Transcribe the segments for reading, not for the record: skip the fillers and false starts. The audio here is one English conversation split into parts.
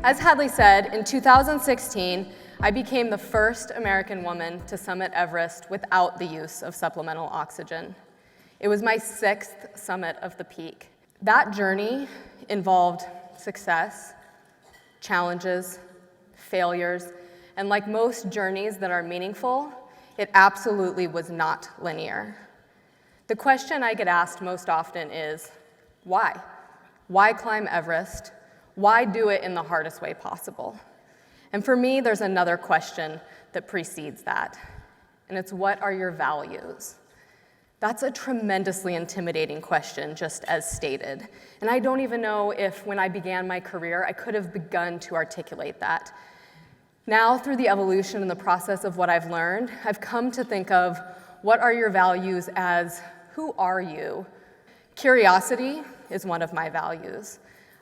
As Hadley said, in 2016, I became the first American woman to summit Everest without the use of supplemental oxygen. It was my 6th summit of the peak. That journey involved success, challenges, failures, and like most journeys that are meaningful, it absolutely was not linear. The question I get asked most often is, why? Why climb Everest? Why do it in the hardest way possible? And for me, there's another question that precedes that, and it's, what are your values? That's a tremendously intimidating question, just as stated. And I don't even know if, when I began my career, I could have begun to articulate that. Now, through the evolution and the process of what I've learned, I've come to think of what are your values as, who are you? Curiosity is one of my values.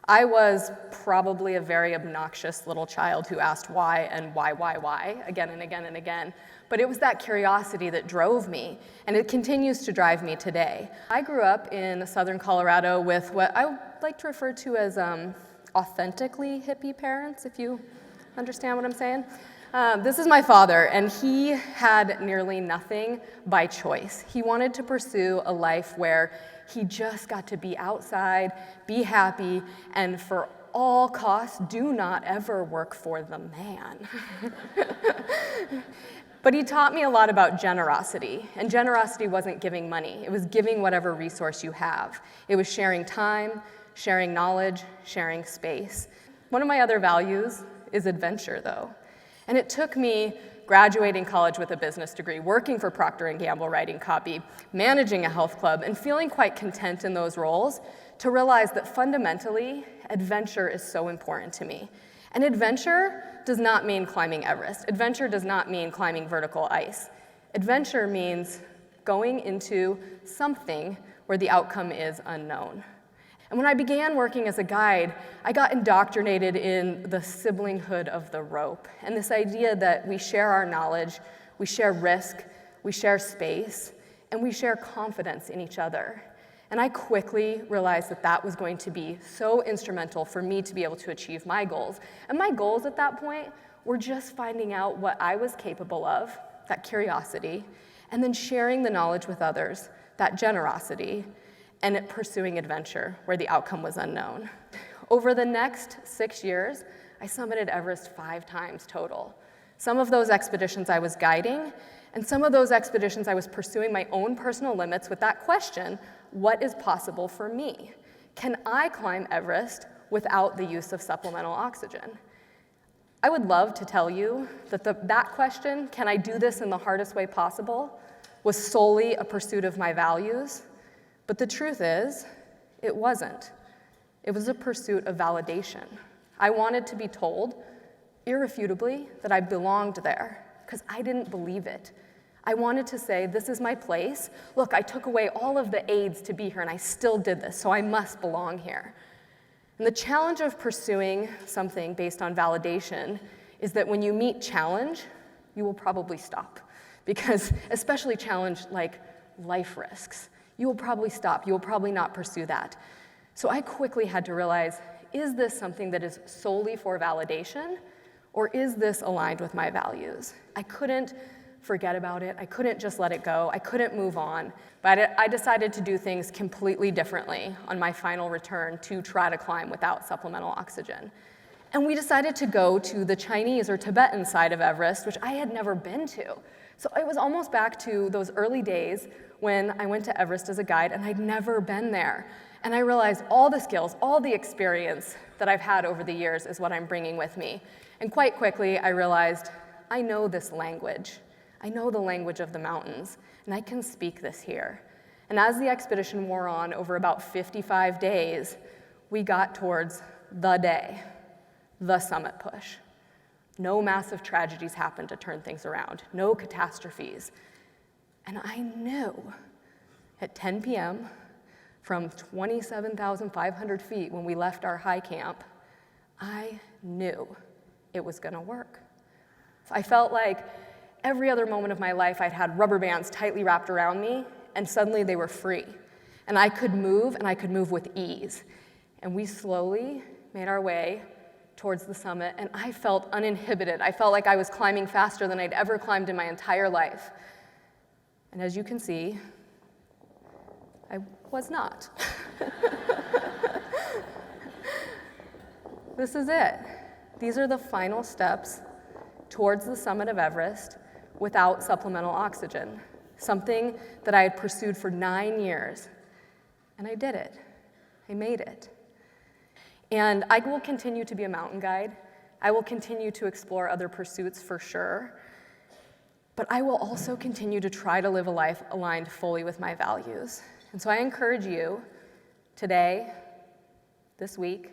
I was probably a very obnoxious little child who asked why and why, again and again and again. But it was that curiosity that drove me, and it continues to drive me today. I grew up in southern Colorado with what I like to refer to as authentically hippie parents, if you understand what I'm saying. This is my father, and he had nearly nothing by choice. He wanted to pursue a life where he just got to be outside, be happy, and for all costs, do not ever work for the man. But he taught me a lot about generosity, and generosity wasn't giving money. It was giving whatever resource you have. It was sharing time, sharing knowledge, sharing space. One of my other values is adventure, though. And it took me graduating college with a business degree, working for Procter & Gamble writing copy, managing a health club, and feeling quite content in those roles to realize that fundamentally, adventure is so important to me. And adventure does not mean climbing Everest. Adventure does not mean climbing vertical ice. Adventure means going into something where the outcome is unknown. And when I began working as a guide, I got indoctrinated in the siblinghood of the rope, and this idea that we share our knowledge, we share risk, we share space, and we share confidence in each other. And I quickly realized that that was going to be so instrumental for me to be able to achieve my goals. And my goals at that point were just finding out what I was capable of, that curiosity, and then sharing the knowledge with others, that generosity, and pursuing adventure where the outcome was unknown. Over the next 6 years, I summited Everest 5 times total. Some of those expeditions I was guiding, and some of those expeditions I was pursuing my own personal limits with that question, what is possible for me? Can I climb Everest without the use of supplemental oxygen? I would love to tell you that that question, can I do this in the hardest way possible, was solely a pursuit of my values. But the truth is, it wasn't. It was a pursuit of validation. I wanted to be told, irrefutably, that I belonged there, because I didn't believe it. I wanted to say, this is my place. Look, I took away all of the aids to be here, and I still did this, so I must belong here. And the challenge of pursuing something based on validation is that when you meet challenge, you will probably stop. Because especially challenge like life risks, you will probably stop. You will probably not pursue that. So I quickly had to realize, is this something that is solely for validation, or is this aligned with my values? I couldn't forget about it. I couldn't just let it go. I couldn't move on. But I decided to do things completely differently on my final return to try to climb without supplemental oxygen. And we decided to go to the Chinese or Tibetan side of Everest, which I had never been to. So it was almost back to those early days when I went to Everest as a guide, and I'd never been there. And I realized all the skills, all the experience that I've had over the years is what I'm bringing with me. And quite quickly, I realized, I know this language. I know the language of the mountains, and I can speak this here. And as the expedition wore on over about 55 days, we got towards the day, the summit push. No massive tragedies happened to turn things around, no catastrophes. And I knew at 10 p.m. from 27,500 feet when we left our high camp, I knew it was gonna work. I felt like every other moment of my life I'd had rubber bands tightly wrapped around me, and suddenly they were free. And I could move, and I could move with ease. And we slowly made our way towards the summit, and I felt uninhibited. I felt like I was climbing faster than I'd ever climbed in my entire life. And as you can see, I was not. This is it. These are the final steps towards the summit of Everest without supplemental oxygen, something that I had pursued for 9 years. And I did it. I made it. And I will continue to be a mountain guide. I will continue to explore other pursuits for sure. But I will also continue to try to live a life aligned fully with my values. And so I encourage you today, this week,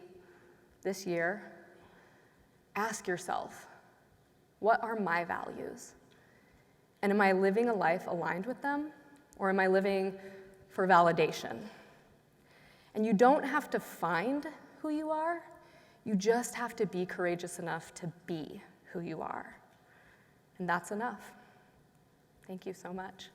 this year, ask yourself, what are my values? And am I living a life aligned with them? Or am I living for validation? And you don't have to find who you are. You just have to be courageous enough to be who you are. And that's enough. Thank you so much.